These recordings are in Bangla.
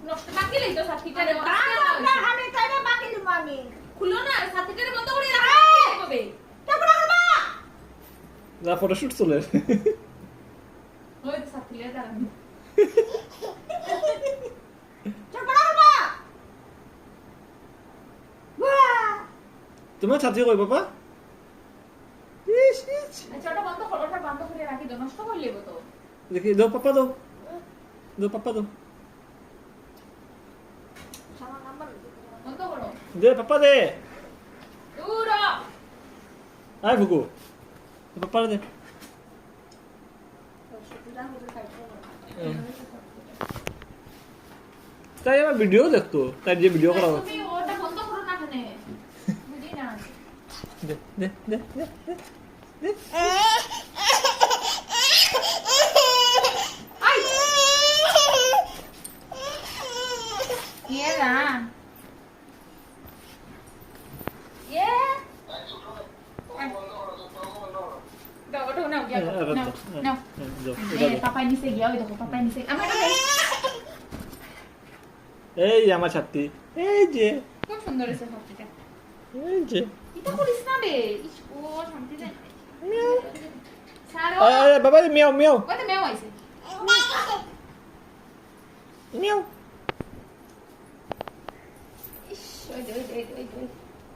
নষ্ট বাকি লইতো সাথীটারে আমি তাইলে বাকি দিব আমি খুলো না সাথীটারে বন্ধ করে রাখো হবে তারপর করবা না ফটোশুট চলে ওই সাথীলে দাঁড়ান তারপর করবা বাহ তোমার ছাত্রী কই বাবা আচ্ছা ওটা বন্ধ করো ওটা বন্ধ করে রাখি দাও নষ্ট করে লেবো তো দেখি দাও পাপা দাও দাও পাপা দাও সামান নাম্বার বন্ধ করো দে পাপা দে দূর আয় ফুকু পাপা দে তাই আমার ভিডিও দেখতো তাই যে ভিডিও করা তুমি ওটা বন্ধ করো না কেন বুঝি না দে দে দে দে দে আই ये ना ये দাও ওটা নাও গিয়া নাও এই পাপা নিচে গিয়া ওই দেখো পাপা নিচে আমার এই আমার ছাত্রী এই যে খুব সুন্দর হয়েছে সবটা এই যে এটা করিস না রে ইস ও শান্তি দেয় ছাড়ো আরে বাবা মিয়াও মিয়াও ওই তো মেও আইছে মিয়াও ইস ওই দে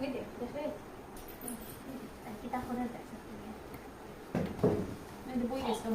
দেখে কিতা করে দেখছ এই বই গেছো